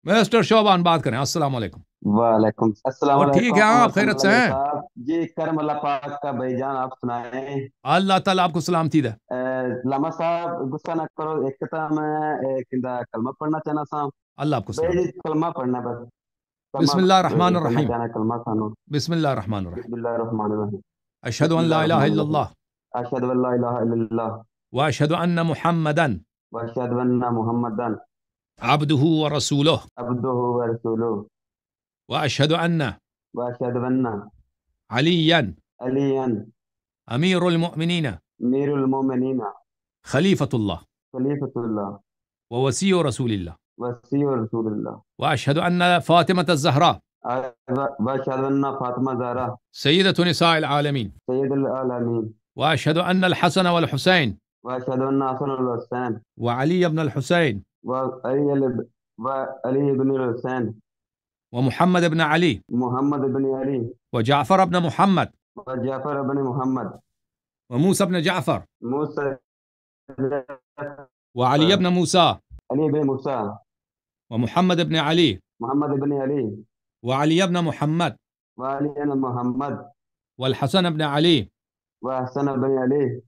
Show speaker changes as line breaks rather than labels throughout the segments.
Mister شوبان بات کریں. السلام علیکم.
وعلیکم السلام
اور ٹھیک ہے
علیکم
آپ
ورحمۃ
خیرت سے
اللہ
ہیں؟
صاحب جی کرم اللہ پاک کا بھائی جان آپ سنائیں
اللہ تعالیٰ آپ کو سلامتی دے.
لما صاحب غصہ نہ کرو ایک تو میں ایک کلمہ پڑھنا چاہنا سا
اللہ آپ کو
بھائی جی
سلامتی دے.
کلمہ پڑھنا بس کلمہ
بسم اللہ الرحمن
پڑھنا
الرحیم.
چاہنا کلمہ خانو
بسم اللہ الرحمن الرحیم.
بسم اللہ الرحمن الرحیم
اشہد
بسم
ان
اللہ
لا الہ
الرحمن
الا
الرحیم
اللہ
اشهد ان لا الہ الا اللہ
واشہد ان محمدا
واشهد ان محمدا
عبدہ ورسولہ
عبدہ ورسولہ
واشہد ان
واشهد ان
علیا
علیا
امیر المؤمنین
امیر المومنین
خلیفۃ اللہ
خلیفۃ اللہ
ووسیع رسول اللہ
وسیع رسول اللہ
واشہد ان فاطمۃ الزہراء
واشهد ان فاطمہ زہرا
سیدۃ نساء العالمین
سید العالمین
واشہد ان الحسن والحسین
واشهد ان حسن الحسین
وعلی بن الحسین
وعلی بن الحسین
ومحمد بن علی
محمد بن علی
وجعفر بن محمد
وجعفر بن محمد
وموسى بن جعفر
موسى
وعلي بن موسى
علی بن موسیٰ
ومحمد بن علي
محمد بن علی
وعلي بن محمد
وعلی بن محمد
والحسن بن علي
وحسن بن علی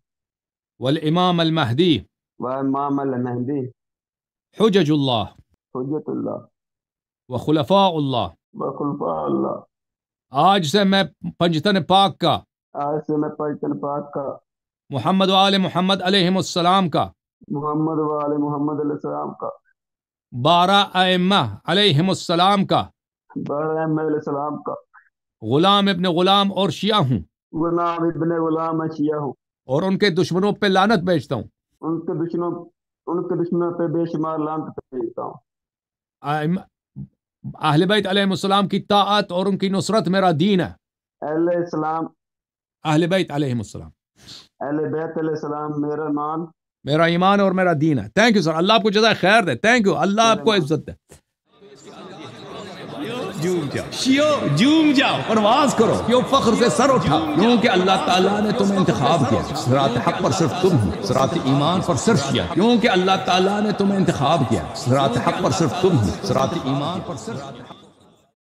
والإمام المهدي
وامام المہدی
حجج الله
حجت اللہ
وخلفاء الله.
وخلفاء اللہ.
آج سے میں پنجتن پاک کا
آج سے میں پنجتن پاک کا
محمد و آل محمد علیہم السلام کا
محمد و آل محمد علیہ السلام کا
12 ائمہ علیہم السلام کا
احمد علیہ السلام کا
غلام ابن غلام اور شیعہ ہوں
غلام ابن غلام شیعہ ہوں
اور ان کے دشمنوں پہ لعنت بھیجتا ہوں.
ان کے دشمنوں پہ بے شمار لعنت بھیجتا ہوں.
اہل بیت علیہم السلام کی طاعت اور ان کی نصرت میرا دین ہے.
اہل اسلام
اہل بیت علیہم السلام
اہل بیت علیہ السلام
میرا ایمان اور میرا دین ہے. Thank you sir. اللہ آپ کو جزائے خیر دے. Thank you. اللہ آپ کو عزت دے. جھوم جاؤ پرواز کرو کیوں فخر سے سر اٹھا کیونکہ اللہ تعالیٰ نے تمہیں انتخاب کیا. صراط حق پر صرف تم ہو. صراط ایمان پر صرف کیا کیونکہ اللہ تعالیٰ نے تمہیں انتخاب کیا. صراط حق پر صرف تم ہو. صراط ایمان پر صرف